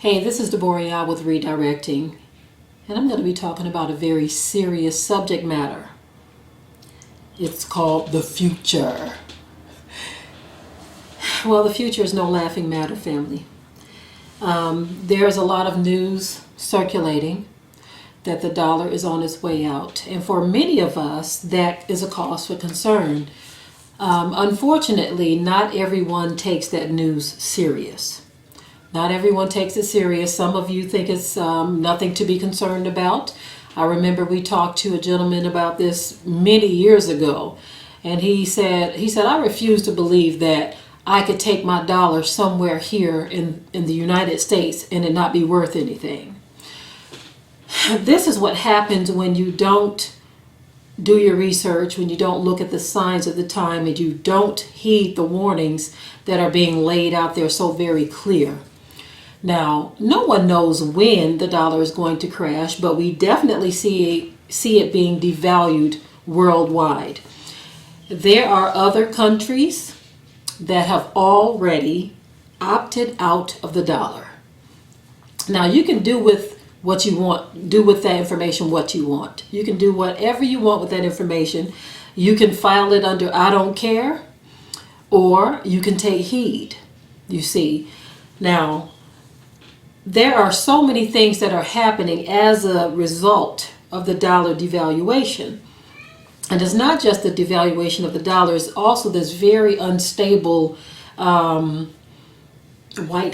Hey, this is Deborah with Redirecting, and I'm going to be talking about a very serious subject matter. It's called the future. Well, the future is no laughing matter, family. There's a lot of news circulating that the dollar is on its way out, and for many of us, that is a cause for concern. Unfortunately, not everyone takes that news serious. Not everyone takes it serious. Some of you think it's nothing to be concerned about. I remember we talked to a gentleman about this many years ago, and he said, I refuse to believe that I could take my dollar somewhere here in the United States and it not be worth anything. This is what happens when you don't do your research, when you don't look at the signs of the time, and you don't heed the warnings that are being laid out there so very clear. Now, no one knows when the dollar is going to crash, but we definitely see it being devalued worldwide. There are other countries that have already opted out of the dollar. Now, you can do with what you want, do with that information what you want. You can do whatever you want with that information. You can file it under I don't care, or you can take heed, you see. Now, there are so many things that are happening as a result of the dollar devaluation. And it's not just the devaluation of the dollar, it's also this very unstable White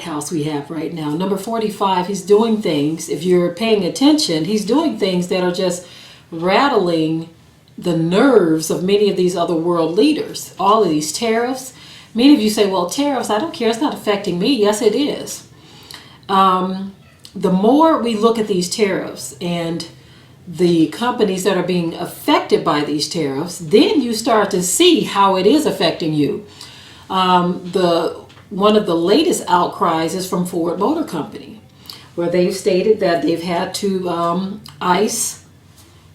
House we have right now. Number 45, he's doing things, if you're paying attention, he's doing things that are just rattling the nerves of many of these other world leaders. All of these tariffs. Many of you say, well, tariffs, I don't care, it's not affecting me. Yes, it is. The more we look at these tariffs and the companies that are being affected by these tariffs, then you start to see how it is affecting you. One of the latest outcries is from Ford Motor Company, where they've stated that they've had to ice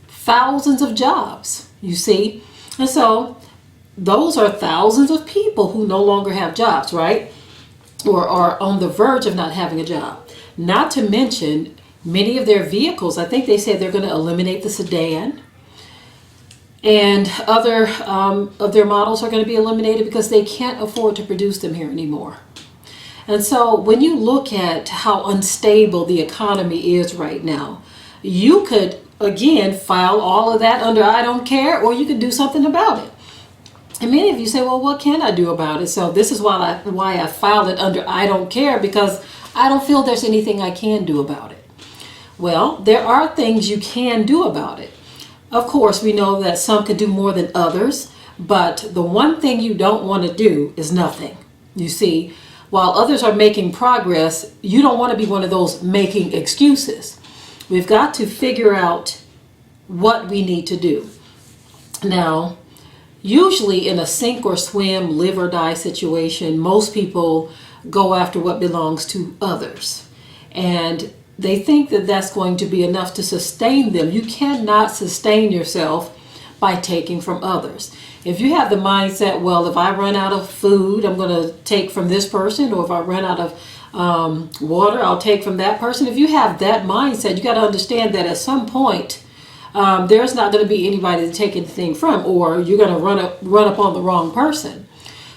thousands of jobs, you see. And so those are thousands of people who no longer have jobs, right? Or are on the verge of not having a job. Not to mention many of their vehicles. I think they said they're going to eliminate the sedan, and other of their models are going to be eliminated because they can't afford to produce them here anymore. And so when you look at how unstable the economy is right now, you could again file all of that under I don't care, or you could do something about it. And many of you say, well, what can I do about it? So this is why I filed it under I don't care, because I don't feel there's anything I can do about it. Well, there are things you can do about it. Of course, we know that some can do more than others, but the one thing you don't want to do is nothing. You see, while others are making progress, you don't want to be one of those making excuses. We've got to figure out what we need to do. Now, usually in a sink or swim, live or die situation, most people go after what belongs to others. And they think that that's going to be enough to sustain them. You cannot sustain yourself by taking from others. If you have the mindset, well, if I run out of food, I'm going to take from this person, or if I run out of water, I'll take from that person. If you have that mindset, you got to understand that at some point, there's not going to be anybody to take anything from, or you're going to run up on the wrong person.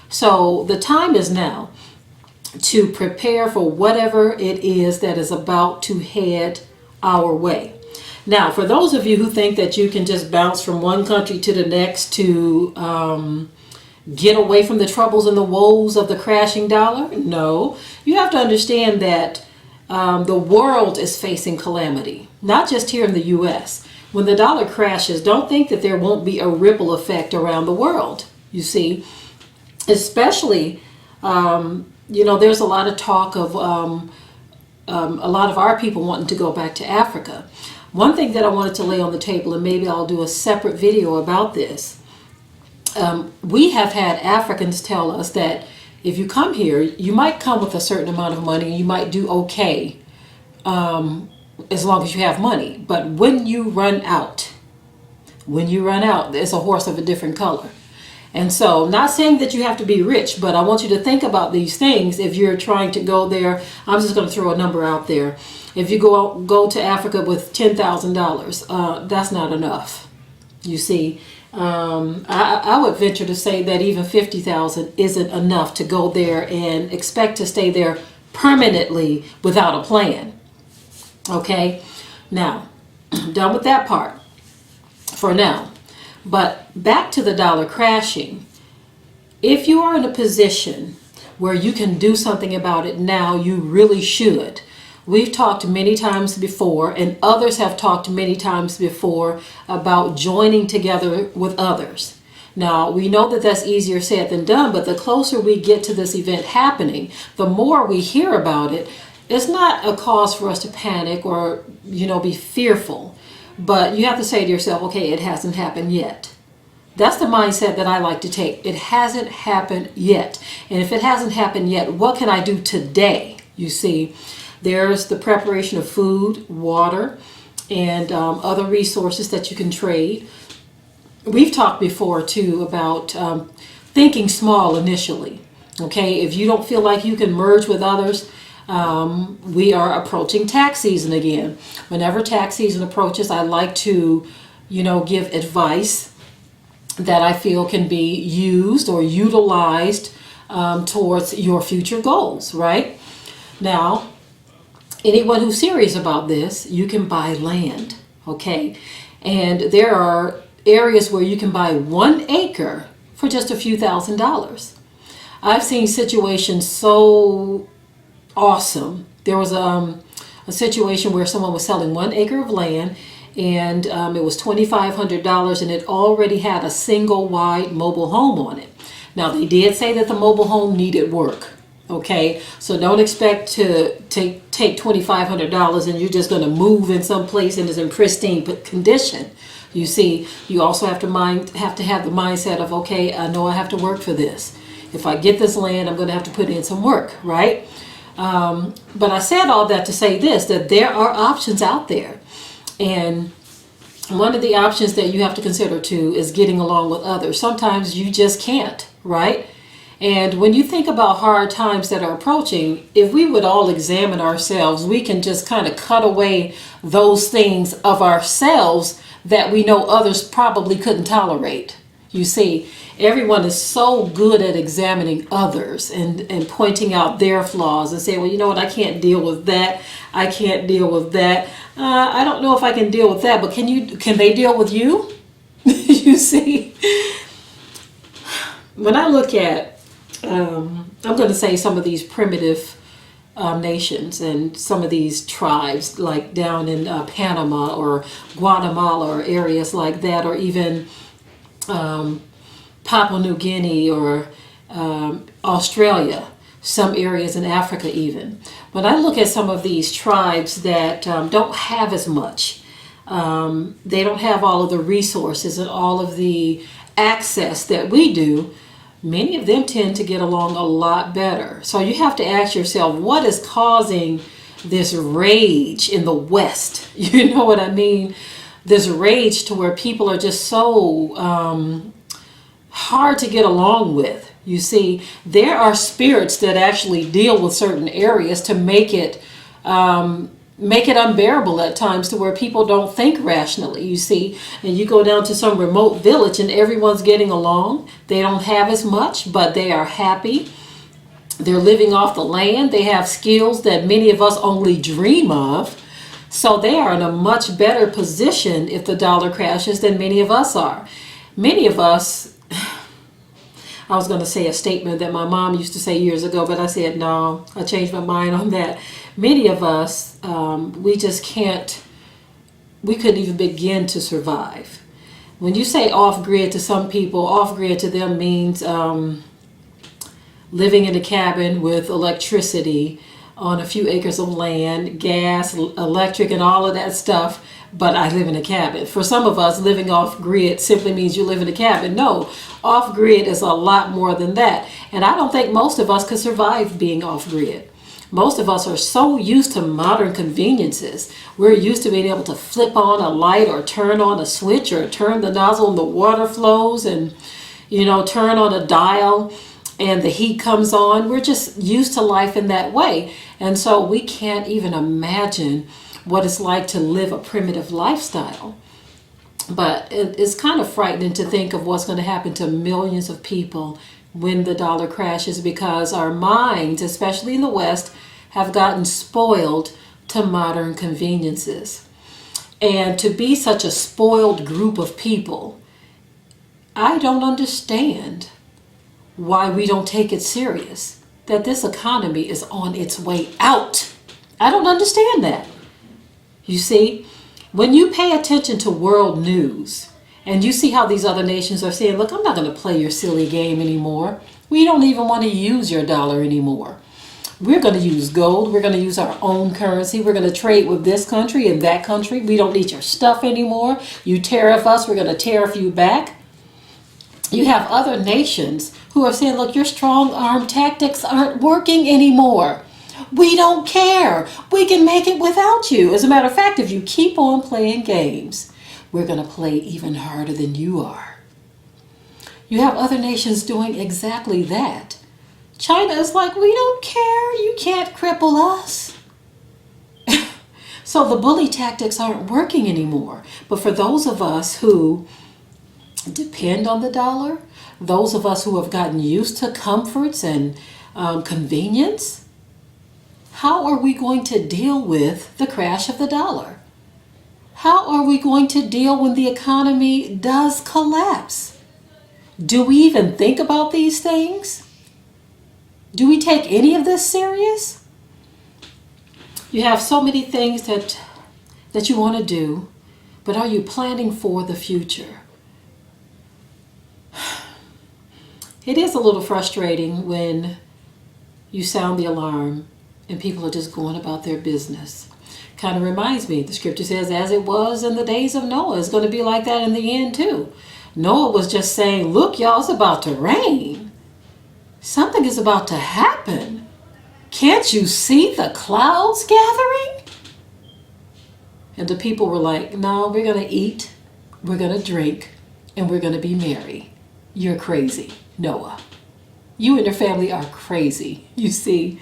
So the time is now to prepare for whatever it is that is about to head our way. Now, for those of you who think that you can just bounce from one country to the next to get away from the troubles and the woes of the crashing dollar, no. You have to understand that the world is facing calamity, not just here in the U.S. When the dollar crashes, don't think that there won't be a ripple effect around the world, you see. Especially, there's a lot of talk of a lot of our people wanting to go back to Africa. One thing that I wanted to lay on the table, and maybe I'll do a separate video about this, we have had Africans tell us that if you come here, you might come with a certain amount of money and you might do okay as long as you have money. But when you run out, it's a horse of a different color. And so, not saying that you have to be rich, but I want you to think about these things if you're trying to go there. I'm just going to throw a number out there. If you go to Africa with $10,000, that's not enough. You see, I would venture to say that even 50,000 isn't enough to go there and expect to stay there permanently without a plan. Okay, now, done with that part for now. But back to the dollar crashing. If you are in a position where you can do something about it now, you really should. We've talked many times before, and others have talked many times before about joining together with others. Now, we know that that's easier said than done, but the closer we get to this event happening, the more we hear about it. It's not a cause for us to panic or, be fearful. But you have to say to yourself, okay, it hasn't happened yet. That's the mindset that I like to take. It hasn't happened yet. And if it hasn't happened yet, what can I do today? You see, there's the preparation of food, water, and other resources that you can trade. We've talked before, too, about thinking small initially. Okay, if you don't feel like you can merge with others, we are approaching tax season again. Whenever tax season approaches, I like to, give advice that I feel can be used or utilized towards your future goals, right? Now, anyone who's serious about this, you can buy land, okay? And there are areas where you can buy 1 acre for just a few $1,000s. I've seen situations so awesome. There was a situation where someone was selling 1 acre of land, and it was $2,500, and it already had a single wide mobile home on it. Now, they did say that the mobile home needed work. Okay, so don't expect to take $2,500 and you're just going to move in some place and it's in pristine condition. You see, you also have to have the mindset of, okay, I know I have to work for this. If I get this land, I'm going to have to put in some work, right? But I said all that to say this, that there are options out there. And one of the options that you have to consider too is getting along with others. Sometimes you just can't, right? And when you think about hard times that are approaching, if we would all examine ourselves, we can just kind of cut away those things of ourselves that we know others probably couldn't tolerate. You see, everyone is so good at examining others and pointing out their flaws and saying, well, you know what, I can't deal with that. I can't deal with that. I don't know if I can deal with that, but can they deal with you? You see, when I look at, I'm going to say some of these primitive nations and some of these tribes, like down in Panama or Guatemala or areas like that, or even Papua New Guinea or Australia, some areas in Africa even. When I look at some of these tribes that don't have as much, they don't have all of the resources and all of the access that we do, many of them tend to get along a lot better. So you have to ask yourself, what is causing this rage in the West? You know what I mean? This rage to where people are just so hard to get along with. You see, there are spirits that actually deal with certain areas to make it unbearable at times to where people don't think rationally, you see. And you go down to some remote village and everyone's getting along. They don't have as much, but they are happy. They're living off the land. They have skills that many of us only dream of. So they are in a much better position if the dollar crashes than many of us are. Many of us, I was going to say a statement that my mom used to say years ago, but I said, no, I changed my mind on that. Many of us, we couldn't even begin to survive. When you say off-grid to some people, off-grid to them means living in a cabin with electricity on a few acres of land, gas, electric, and all of that stuff, but I live in a cabin. For some of us, living off-grid simply means you live in a cabin. No, off-grid is a lot more than that. And I don't think most of us could survive being off-grid. Most of us are so used to modern conveniences. We're used to being able to flip on a light or turn on a switch or turn the nozzle and the water flows. And, turn on a dial and the heat comes on. We're just used to life in that way. And so we can't even imagine what it's like to live a primitive lifestyle. But it's kind of frightening to think of what's going to happen to millions of people when the dollar crashes, because our minds, especially in the West, have gotten spoiled to modern conveniences. And to be such a spoiled group of people, I don't understand why we don't take it serious that this economy is on its way out. I don't understand that. You see, when you pay attention to world news and you see how these other nations are saying, look, I'm not going to play your silly game anymore. We don't even want to use your dollar anymore. We're going to use gold. We're going to use our own currency. We're going to trade with this country and that country. We don't need your stuff anymore. You tariff us, we're going to tariff you back. You have other nations who are saying, look, your strong arm tactics aren't working anymore. We don't care. We can make it without you. As a matter of fact, if you keep on playing games, we're going to play even harder than you are. You have other nations doing exactly that. China is like, we don't care. You can't cripple us. So the bully tactics aren't working anymore. But for those of us who depend on the dollar, those of us who have gotten used to comforts and convenience, how are we going to deal with the crash of the dollar? How are we going to deal when the economy does collapse? Do we even think about these things? Do we take any of this serious? You have so many things that you want to do, but are you planning for the future? It is a little frustrating when you sound the alarm and people are just going about their business. Kind of reminds me, the scripture says, as it was in the days of Noah, it's going to be like that in the end too. Noah was just saying, look, y'all, it's about to rain. Something is about to happen. Can't you see the clouds gathering? And the people were like, no, we're going to eat, we're going to drink, and we're going to be merry. You're crazy, Noah. You and your family are crazy, you see.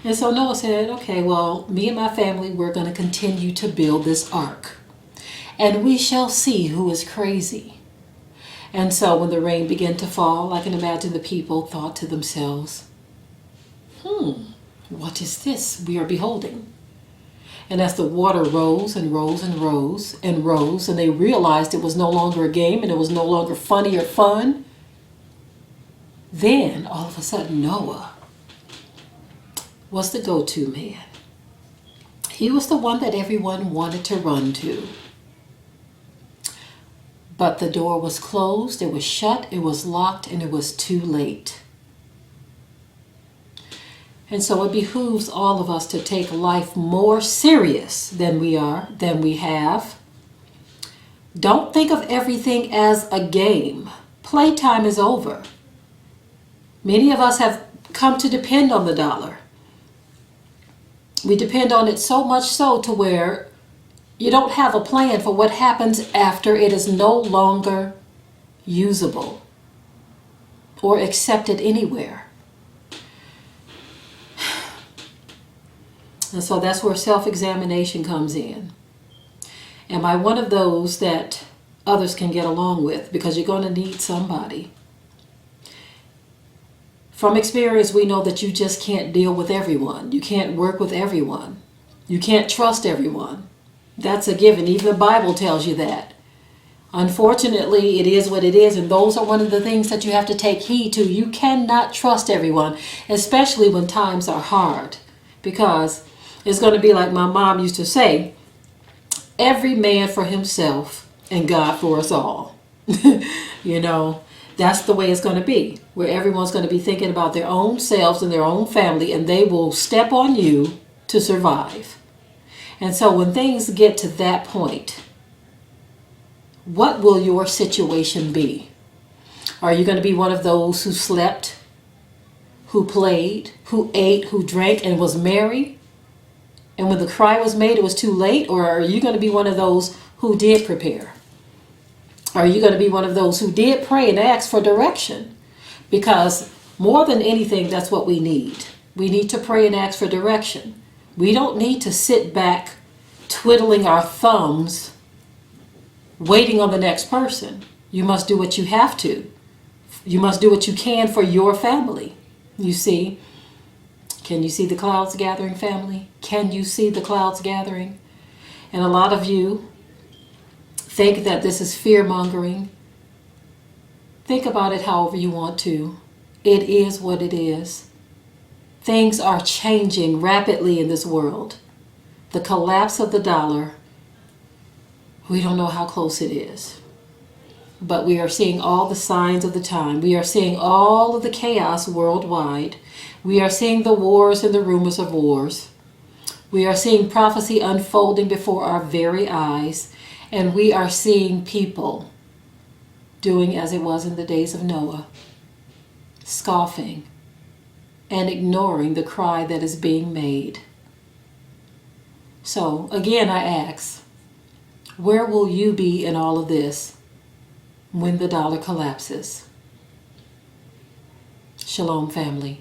And so Noah said, okay, well, me and my family, we're going to continue to build this ark. And we shall see who is crazy. And so when the rain began to fall, I can imagine the people thought to themselves, what is this we are beholding? And as the water rose and rose and rose and rose, and they realized it was no longer a game and it was no longer funny or fun, then all of a sudden Noah was the go-to man. He was the one that everyone wanted to run to. But the door was closed, it was shut, it was locked, and it was too late. And so it behooves all of us to take life more serious than we have. Don't think of everything as a game. Playtime is over. Many of us have come to depend on the dollar. We depend on it so much so to where you don't have a plan for what happens after it is no longer usable or accepted anywhere. And so that's where self-examination comes in. Am I one of those that others can get along with? Because you're going to need somebody. From experience, we know that you just can't deal with everyone. You can't work with everyone. You can't trust everyone. That's a given. Even the Bible tells you that. Unfortunately, it is what it is, and those are one of the things that you have to take heed to. You cannot trust everyone, especially when times are hard, because it's going to be like my mom used to say, every man for himself and God for us all. That's the way it's going to be, where everyone's going to be thinking about their own selves and their own family, and they will step on you to survive. And so when things get to that point, what will your situation be? Are you going to be one of those who slept, who played, who ate, who drank, and was merry? And when the cry was made, it was too late? Or are you going to be one of those who did prepare? Are you going to be one of those who did pray and ask for direction? Because more than anything, that's what we need. We need to pray and ask for direction. We don't need to sit back twiddling our thumbs, waiting on the next person. You must do what you have to. You must do what you can for your family. You see? Can you see the clouds gathering, family? Can you see the clouds gathering? And a lot of you think that this is fear-mongering. Think about it however you want to. It is what it is. Things are changing rapidly in this world. The collapse of the dollar, we don't know how close it is. But we are seeing all the signs of the time. We are seeing all of the chaos worldwide. We are seeing the wars and the rumors of wars. We are seeing prophecy unfolding before our very eyes. And we are seeing people doing as it was in the days of Noah, scoffing and ignoring the cry that is being made. So again, I ask, where will you be in all of this when the dollar collapses? Shalom, family.